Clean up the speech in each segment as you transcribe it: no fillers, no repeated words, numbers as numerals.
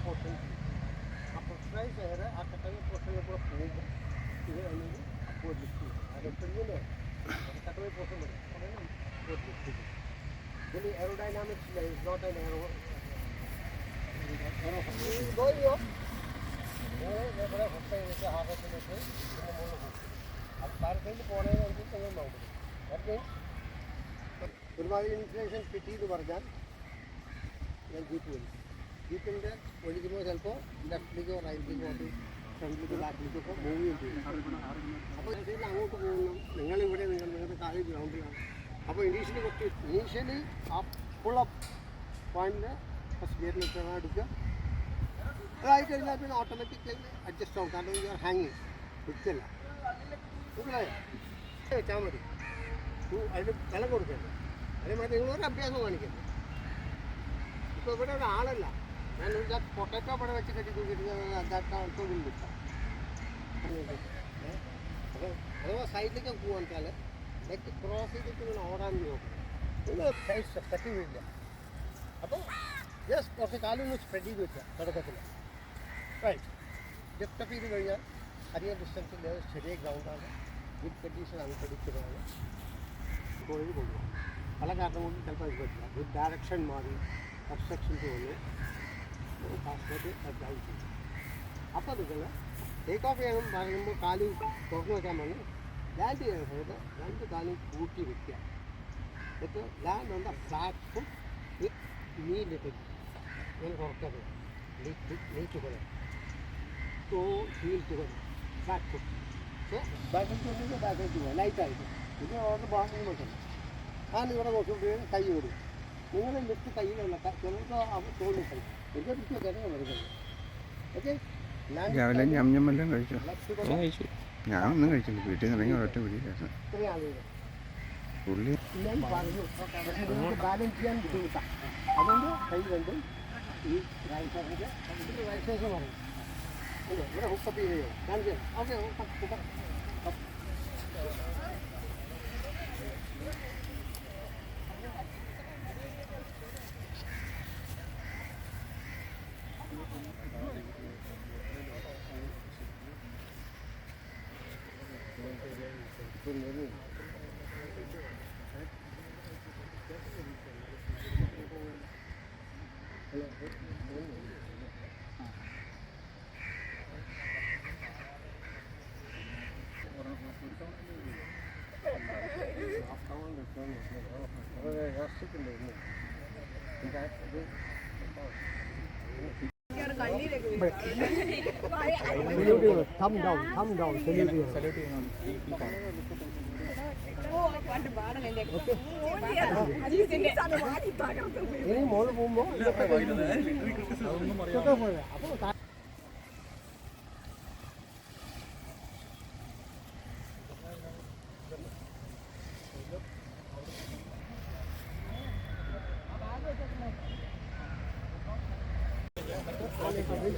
Portion ആ pressurise air ആ കട്ടറിൽ പോർഷനിൽ കൂടെ പോകുമ്പോൾ ഇത് അല്ലെങ്കിൽ അപ്പോൾ ലിഫ്റ്റ് ചെയ്യും അത് എത്തുന്നില്ലേ കട്ടറിൽ പോർഷൻ വരും അപ്പോൾ ലിഫ്റ്റ് ചെയ്യും ഇതിൽ എയറോഡൈനാമിക്സ് ഇല്ല ഇസ് നോട്ട് ആൻ എയറോ ഗോയോ ഇവിടെ ഫസ്റ്റ് ചെയ്തിട്ട് ആകാശത്തിലേക്ക് ഇതിൻ്റെ മുകളിൽ പോകും അത് താരത്തിൽ പോകുന്നതിനനുസരിച്ച് നിങ്ങൾ നോക്കും ദാറ്റ് മീൻസ് ഒരുമാതിരി ഇൻഫ്ലേഷൻ കിട്ടി എന്ന് പറഞ്ഞാൽ ഞാൻ ജീപ്പ് വരും ജീപ്പിൻ്റെ ഒഴിക്കുമ്പോൾ ചിലപ്പോൾ ലെഫ്റ്റിലേക്കോ റൈറ്റിലേക്കോ അത് ഫ്രണ്ടിലേക്കോ ബാക്കിലേക്കോ മൂവ് ചെയ്യും അപ്പോൾ ഇതിൽ അങ്ങോട്ട് പോകുന്നു നിങ്ങളിവിടെ നിങ്ങളുടെ കാര്യം ഗ്രൗണ്ടിലാണ് അപ്പോൾ ഇനീഷ്യലി ആ ഫുള്ളപ്പ് പോയിന്റിൽ ഫസ്റ്റ് ഗിയറിൽ എടുക്കുക അതായി കഴിഞ്ഞാൽ പിന്നെ ഓട്ടോമാറ്റിക്കലി അഡ്ജസ്റ്റ് ആവും കാരണം യു ആർ ഹാങ്ങിങ് നിൽക്കില്ല മനസ്സിലായോ വെച്ചാൽ മതി അതിന് വില കൊടുക്കരുത് അതേമാതിരി നിങ്ങളൊരു അഭ്യാസം കാണിക്കരുത് ഇപ്പോൾ ഇവിടെ ഒരാളല്ല ഞാൻ പൊട്ടറ്റോ ഇവിടെ വെച്ച് കെട്ടി തൂക്കിയിട്ട് കിട്ടാം അപ്പോൾ അഥവാ സൈഡിലേക്ക് പോകാൻ വെച്ചാൽ ലെഗ് ക്രോസ് ചെയ്തിട്ട് ഇങ്ങനെ ഓടാൻ നോക്കും നിങ്ങൾ സെറ്റ് ചെയ്യില്ല അപ്പോൾ ജസ്റ്റ് കുറച്ച് കാലൊന്ന് സ്പ്രെഡ് ചെയ്ത് വെക്കുക തുടക്കത്തിൽ റൈറ്റ് ജസ്റ്റപ്പ് ചെയ്ത് കഴിഞ്ഞാൽ അധികം ഡിസ്റ്റൻസിൽ ചെറിയ ഗ്രൗണ്ടാണ് വിത്ത് കണ്ടീഷൻ അൺപ്രഡിക്റ്റബിളാണ് പോയി കൊണ്ടുപോകും പല കാരണം കൊണ്ടും ചിലപ്പോൾ ഇത് പറ്റില്ല ഒരു ഡയറക്ഷൻ മാറി ഒബ്സ്ട്രക്ഷൻസ് വന്നു പാസ്പോർട്ട് റദ്ദായി ചെയ്യും അപ്പോൾ നിങ്ങൾ ടേക്ക് ഓഫ് ചെയ്യണം പറയുമ്പോൾ കാല് തുറന്നു വെക്കാൻ വേണ്ടി ലാൻഡ് ചെയ്യുന്ന സമയത്ത് രണ്ട് കാലും കൂട്ടി വയ്ക്കുക എന്നിട്ട് land on the flat foot with knee little ഇങ്ങനെ തുറക്കരുത് നീറ്റ് പോലെ toe heel together flat foot so ബാക്കിലേക്ക് വന്നിട്ട് ബാക്കിലേക്ക് പോകാം ലൈറ്റായിട്ട് ഇത് ഓർഡർ ഭാഗം വെക്കണം ഞാൻ ഇവിടെ നോക്കുമ്പോൾ കൈ വിടും നിങ്ങൾ ലിഫ്റ്റ് കയ്യിലല്ല ചിലർക്ക് തോന്നി കൈ എൻ്റെ പിടിച്ച് കിടന്ന് വരുന്നത് ഓക്കെ രാവിലെ ഞമ്മെല്ലാം കഴിച്ചു ഞാനൊന്നും കഴിച്ചില്ല വീട്ടിൽ നിന്ന് ഇറങ്ങി ഒരൊറ്റ പിടിയിലായിരുന്നു പുള്ളി ബാലൻസ് ചെയ്യാൻ ബുദ്ധിമുട്ടാണ് അതുകൊണ്ട് കൈ രണ്ടും ഈ രജിസ്ട്രേഷൻ പറയും ഇവിടെ ഹുക്കപ്പ് ചെയ്യുകയോ കാണിച്ചു ഓക്കെ thumb down salute ഇനി മോള് പോകുമ്പോൾ അപ്പോൾ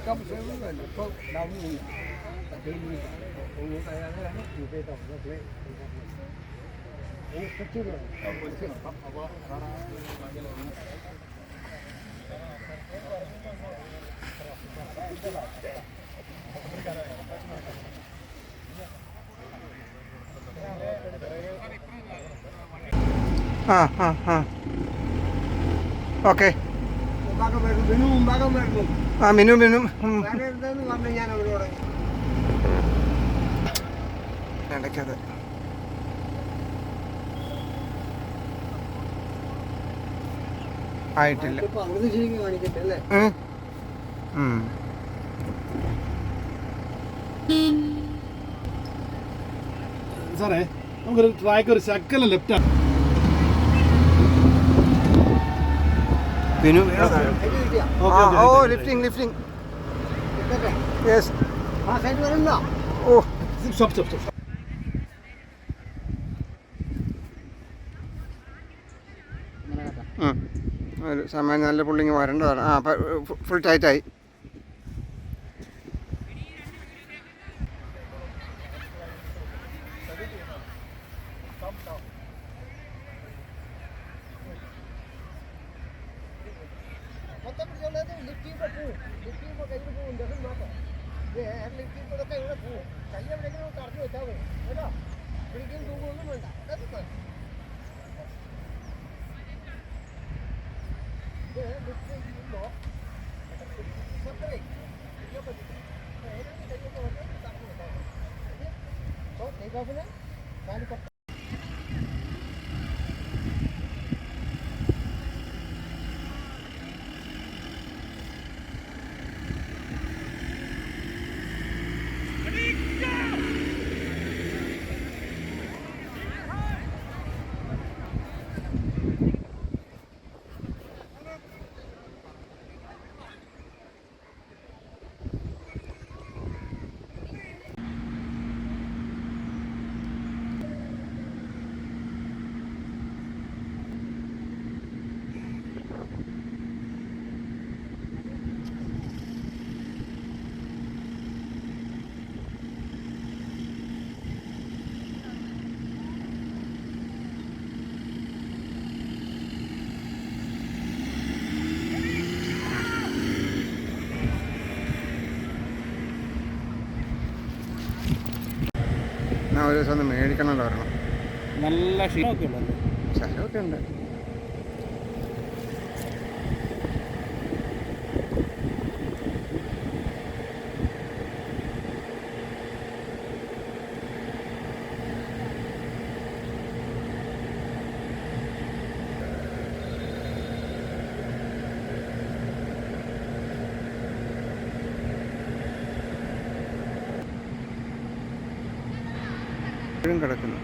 Come everywhere. So down in daily, you pay down the play. It's secure. Okay. Minu ഇടയ്ക്കത് ആയിട്ടില്ല സാറേ നമുക്കൊരു ട്രാക്ക് ഒരു ശക്കല ലെഫ്റ്റാണ് Binu, oh, lifting. Yes. Oh. Stop. ഒരു സമയം നല്ല പുള്ളിങ് വരേണ്ടതാണ് ഫുൾ ടൈറ്റായി മൊത്തം പിടിച്ചോളൂ അത് ലിഫ്റ്റ് ചെയ്യുമ്പോൾ പോവും, ലിഫ്റ്റ് ചെയ്യുമ്പോൾ കയ്യിൽ പോവും, ഡസൻ മാറ്റം. എയർ ലിഫ്റ്റ് ചെയ്യുമ്പോഴൊക്കെ ഇവിടെ പോവും. കൈ എവിടെയെങ്കിലും കറക്കി വെച്ചാൽ മതി കേട്ടോ. പിടിക്കും തൂങ്ങൊന്നും വേണ്ട. അത് മതി. ഇത് ലിഫ്റ്റ് ചെയ്യുമ്പോൾ സെപ്പറേറ്റ് ചെയ്യാൻ പറ്റും. ഏതെങ്കിലും കൈയൊക്കെ വന്ന് കറക്കി വെച്ചാൽ മതി. അപ്പോൾ ടേക്ക് ഓഫിന് കാല് പത്ത്. എന്നാൽ ഒരു ദിവസം ഒന്ന് മേടിക്കണമല്ലോ വരണം. നല്ല ക്ഷീണമൊക്കെ ഉണ്ടല്ലോ. സ്ഥലമൊക്കെ ഉണ്ട്. ഇപ്പോഴും കിടക്കുന്നു.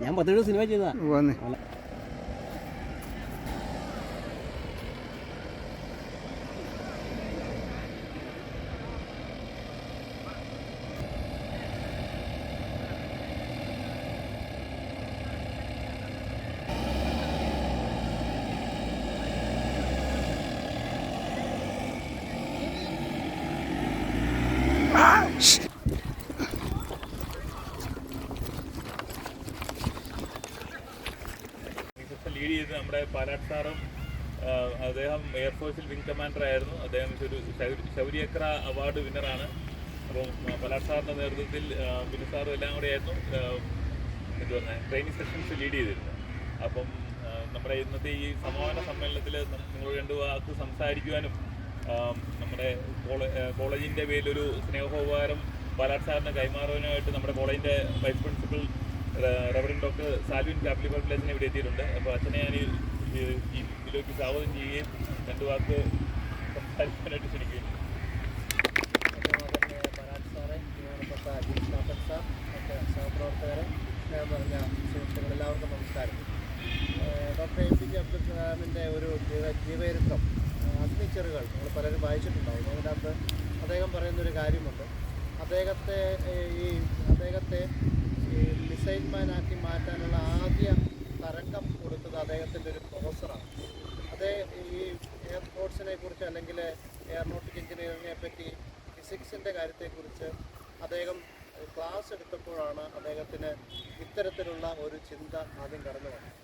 ഞാൻ 17 സിനിമ ചെയ്തതാ. വന്നേ ലീഡ് ചെയ്ത് നമ്മുടെ പാലാട്ട് സാറും അദ്ദേഹം എയർഫോഴ്സിൽ വിംഗ് കമാൻഡർ ആയിരുന്നു. അദ്ദേഹം ഒരു ശൗര്യ ചക്ര അവാർഡ് വിന്നറാണ്. അപ്പം പാലാട്ട് സാറിൻ്റെ നേതൃത്വത്തിൽ ബിനു സാറും എല്ലാം കൂടെ ആയിരുന്നു എന്തുവാ ട്രെയിനിങ് സെഷൻസ് ലീഡ് ചെയ്തിരുന്നത്. അപ്പം നമ്മുടെ ഇന്നത്തെ ഈ സമാപന സമ്മേളനത്തിൽ നിങ്ങൾ രണ്ടു വാക്ക് സംസാരിക്കുവാനും നമ്മുടെ കോളേജിൻ്റെ പേരിലൊരു സ്നേഹോപകാരം പാലാട്ട് സാറിന് കൈമാറുവാനായിട്ട് നമ്മുടെ കോളേജിൻ്റെ vice principal reverend doctor Salvin കാപ്ലി ബർഗ്ലേസിനെ ഇവിടെ എത്തിയിട്ടുണ്ട്. അപ്പോൾ അച്ഛനെ ഞാൻ ഇതിലേക്ക് സ്വാഗതം ചെയ്യുകയും രണ്ടു വാക്ക് സംസാരിക്കാനായിട്ട് ക്ഷണിക്കുകയും പാലാട്ട് സാറെ, ബഹുമാനപ്പെട്ട ജിൻസാപ്പൻ സാർ, മറ്റ് സഹപ്രവർത്തകരെ, ഞാൻ പറഞ്ഞ സുഹൃത്തുക്കൾ എല്ലാവർക്കും നമസ്കാരം. ഡോക്ടർ APJ അബ്ദുൽ കലാമിൻ്റെ ഒരു ജീവചരിത്രം അഗ്നിച്ചെറുകൾ നിങ്ങൾ പലരും വായിച്ചിട്ടുണ്ടാവും. അതിനകത്ത് അദ്ദേഹം പറയുന്നൊരു കാര്യമുണ്ട്. അദ്ദേഹത്തെ മിസൈൽ മാനാക്കി മാറ്റാനുള്ള ആദ്യ തരംഗം കൊടുത്തത് അദ്ദേഹത്തിൻ്റെ ഒരു പ്രൊഫസറാണ്. ഈ എയർഫോഴ്സിനെ കുറിച്ച് അല്ലെങ്കിൽ എയറോനോട്ടിക് എഞ്ചിനീയറിങ്ങിനെ പറ്റി ഫിസിക്സിൻ്റെ കാര്യത്തെക്കുറിച്ച് അദ്ദേഹം ക്ലാസ് എടുത്തപ്പോഴാണ് അദ്ദേഹത്തിന് ഇത്തരത്തിലുള്ള ഒരു ചിന്ത ആദ്യം കടന്നു വന്നത്.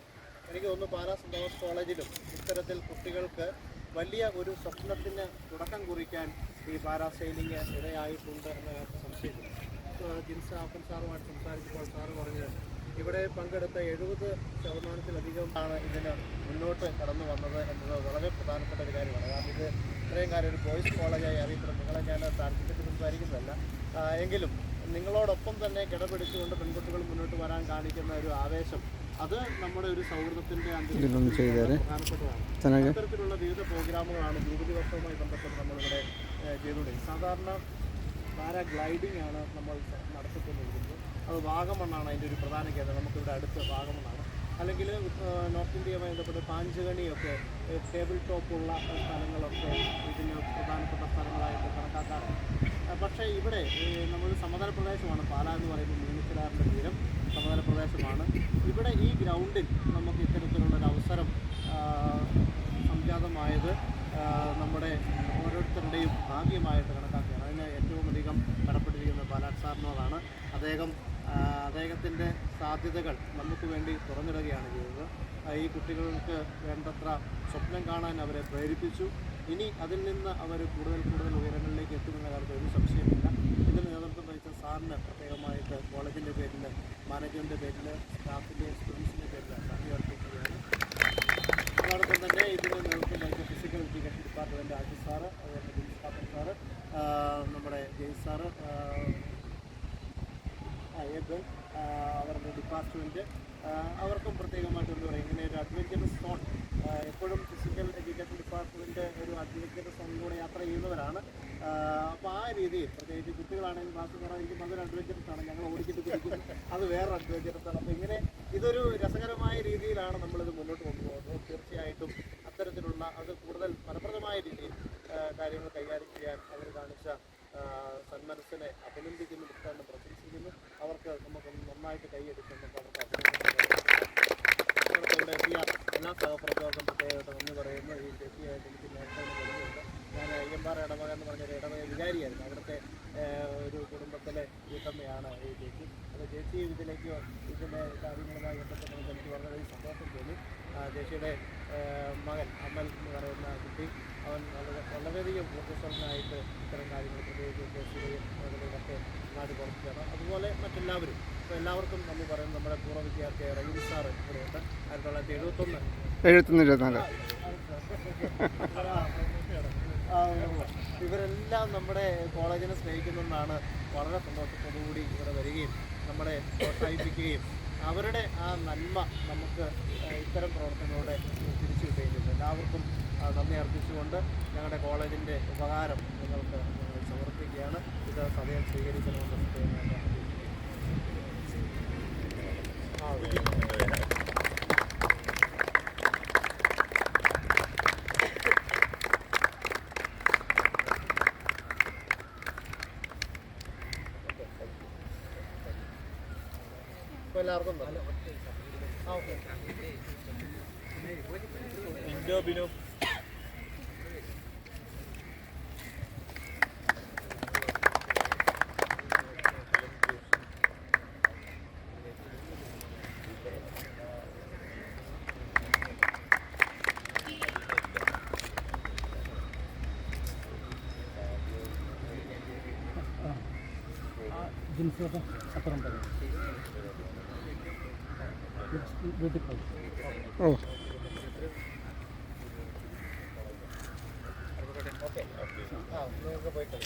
എനിക്ക് തോന്നുന്നു പാലാ സെൻറ് തോമസ് കോളേജിലും ഇത്തരത്തിൽ കുട്ടികൾക്ക് വലിയ ഒരു സ്വപ്നത്തിന് തുടക്കം കുറിക്കാൻ ഈ പാരാസെയിലിംഗ് ഇടയായിട്ടുണ്ട് എന്ന് സംശയിക്കുന്നു. ജിൻസാപ്പൻ സാറുമായിട്ട് സംസാരിച്ചപ്പോൾ സാറ് പറഞ്ഞത് ഇവിടെ പങ്കെടുത്ത 70% ആണ് ഇതിന് മുന്നോട്ട് കടന്നു വന്നത് എന്നത് വളരെ പ്രധാനപ്പെട്ട ഒരു കാര്യമാണ്. കാരണം ഇത് ഇത്രയും കാര്യം ഒരു ബോയ്സ് കോളേജായി അറിയപ്പെടും. നിങ്ങളെ ഞാൻ താല്പര്യത്തിൽ സംസാരിക്കുന്നതല്ല, എങ്കിലും നിങ്ങളോടൊപ്പം തന്നെ കിടപിടിച്ചുകൊണ്ട് പെൺകുട്ടികൾ മുന്നോട്ട് വരാൻ കാണിക്കുന്ന ഒരു ആവേശം, അത് നമ്മുടെ ഒരു സൗഹൃദത്തിൻ്റെ പ്രധാനപ്പെട്ടതാണ്. അത്തരത്തിലുള്ള വിവിധ പ്രോഗ്രാമുകളാണ് ജൂബിലി വർഷവുമായി ബന്ധപ്പെട്ട് നമ്മളിവിടെ ചെയ്തുകൊണ്ടിരിക്കുന്നത്. സാധാരണ പാരാഗ്ലൈഡിംഗ് ആണ് നമ്മൾ നടത്തിക്കൊണ്ടിരിക്കുന്നത്. അത് വാഗമണ്ണാണ് അതിൻ്റെ ഒരു പ്രധാന കേന്ദ്രം. നമുക്കിവിടെ അടുത്ത് വാഗമണ്ണാണ്. അല്ലെങ്കിൽ നോർത്ത് ഇന്ത്യയുമായി ബന്ധപ്പെട്ട് പാഞ്ചഗണിയൊക്കെ ടേബിൾ ടോപ്പുള്ള സ്ഥലങ്ങളൊക്കെ ഇതിന് പ്രധാനപ്പെട്ട സ്ഥലങ്ങളായിട്ട് കണക്കാക്കാറുണ്ട്. പക്ഷേ ഇവിടെ നമ്മൾ സമതല പ്രദേശമാണ്. പാലാ എന്ന് പറയുമ്പോൾ മീനച്ചിലാറിൻ്റെ തീരം സമതല പ്രദേശമാണ്. ഇവിടെ ഈ ഗ്രൗണ്ടിൽ നമുക്ക് ഇത്തരത്തിലുള്ളൊരു അവസരം സംജാതമായത് നമ്മുടെ ഓരോരുത്തരുടെയും ഭാഗ്യമായിട്ട് കണക്കാക്കുകയാണ്. അതിന് ഏറ്റവും അധികം കടപ്പെട്ടിരിക്കുന്നത് പാലാട്ട് സാറിനോടാണ്. അദ്ദേഹത്തിൻ്റെ സാധ്യതകൾ നമുക്ക് വേണ്ടി തുറന്നിടുകയാണ് ചെയ്തത്. ഈ കുട്ടികൾക്ക് വേണ്ടത്ര സ്വപ്നം കാണാൻ അവരെ പ്രേരിപ്പിച്ചു. ഇനി അതിൽ നിന്ന് അവർ കൂടുതൽ ഉയരങ്ങളിലേക്ക് എത്തുമെന്ന കാര്യത്തിൽ ഒരു സംശയമില്ല. ഇതിന് നേതൃത്വം വഹിച്ച സാറിന് പ്രത്യേകമായിട്ട് കോളേജിൻ്റെ പേരിൽ, മാനേജ്മെൻറ്റിൻ്റെ പേരിൽ, സ്റ്റാഫിൻ്റെ സ്റ്റുഡൻസിൻ്റെ പേരിൽ നന്ദി അർപ്പിക്കുകയാണ്. അതോടൊപ്പം തന്നെ ഇതിന് നേതൃത്വം വഹിച്ച ഫിസിക്കൽ എഡ്യൂക്കേഷൻ ഡിപ്പാർട്ട്മെൻറ്റ് ആജി സാറ്, അതുപോലെ ജിൻസ് കാപ്പൻ സാറ്, നമ്മുടെ ജെയ്സ് സാറ്, ഏബൽ അവരുടെ ഡിപ്പാർട്ട്മെൻറ്റ്, അവർക്കും പ്രത്യേകമായിട്ട് എന്താ പറയുക, ഇങ്ങനെ ഒരു അഡ്വഞ്ചറസ് സോൺ, എപ്പോഴും ഫിസിക്കൽ എഡ്യൂക്കേഷൻ ഡിപ്പാർട്ട്മെൻറ്റ് ഒരു അഡ്വഞ്ചറസ് സോണിലൂടെ യാത്ര ചെയ്യുന്നവരാണ്. അപ്പോൾ ആ രീതിയിൽ പ്രത്യേകിച്ച് കുട്ടികളാണെങ്കിൽ ക്ലാസ് കുറവായിരിക്കും, അതൊരു അഡ്വഞ്ചറസ് ആണ്. ഞങ്ങൾ ഓടിച്ചിട്ട് പിടിക്കും, അത് വേറെ അഡ്വഞ്ചറസ് ആണ്. അപ്പോൾ ഇങ്ങനെ ഇതൊരു രസകരമായ രീതിയിലാണ് നമ്മളിത് മുന്നോട്ട് കൊണ്ടുപോകുന്നത്. തീർച്ചയായിട്ടും അത്തരത്തിലുള്ള അത് കൂടുതൽ ഫലപ്രദമായ രീതിയിൽ കാര്യങ്ങൾ കൈകാര്യം ചെയ്യാൻ അവർ കാണിച്ച സന്മനസ്സിനെ അഭിനന്ദിക്കുന്നു, പുസ്തകം പ്രശംസിക്കുന്നു. അവർക്ക് നമുക്ക് നന്നായിട്ട് കൈയെടുക്കുന്നു. അവർക്ക് ഇവിടെ എത്തിയ എല്ലാ സഹപ്രവർത്തകർക്കും പ്രത്യേകമായിട്ട് നന്ദി പറയുന്നു. ഈ ചേച്ചിയായിട്ട് എനിക്ക് നേരത്തെ വരുന്നുണ്ട്. ഞാൻ അയ്യമ്പാറ ഇടവക എന്ന് പറഞ്ഞൊരു ഇടവക വികാരിയായിരുന്നു. അവിടുത്തെ ഒരു കുടുംബത്തിലെ വീട്ടമ്മയാണ് ഈ ചേച്ചി. അപ്പോൾ ചേച്ചി ഇതിൻ്റെ കാര്യങ്ങളുമായി ബന്ധപ്പെട്ട് എനിക്ക് വളരെയധികം സന്തോഷം തോന്നി. ചേച്ചിയുടെ മകൻ അമൽ എന്ന് പറയുന്ന കുട്ടി, അവൻ വളരെയധികം ഊർജ്ജസ്വലനായിട്ട് ഇത്തരം കാര്യങ്ങൾ പ്രത്യേകിച്ച് ചേച്ചിയുടെയും മേഖലയിലൊക്കെ നാട് കുറച്ചാണ്. അതുപോലെ മറ്റെല്ലാവരും. അപ്പോൾ എല്ലാവർക്കും നന്ദി പറയുന്നു. നമ്മുടെ പൂർവ്വ വിദ്യാർത്ഥിയായ റഹീം സാർ ഇവിടെയുണ്ട്. 1971 ഇവരെല്ലാം നമ്മുടെ കോളേജിനെ സ്നേഹിക്കുന്നതെന്നാണ് വളരെ സന്തോഷത്തോടുകൂടി ഇവിടെ വരികയും നമ്മളെ പ്രോത്സാഹിപ്പിക്കുകയും അവരുടെ ആ നന്മ നമുക്ക് ഇത്തരം പ്രവർത്തനങ്ങളോടെ തിരിച്ചു കിട്ടുകയും ചെയ്യുന്നു. എല്ലാവർക്കും നന്ദി അർപ്പിച്ചുകൊണ്ട് ഞങ്ങളുടെ കോളേജിൻ്റെ ഉപകാരം നിങ്ങൾക്ക് സമർപ്പിക്കുകയാണ്. ഇത് സദയം സ്വീകരിക്കണമെന്ന് പ്രത്യേകമായിട്ട് എല്ലാവർക്കും ഇൻഡോ ബിനു ജിൻസ് അപ്പുറം പറയാം വീട്ടിൽ പോകും. ഓ നിങ്ങൾക്ക് പോയിട്ട്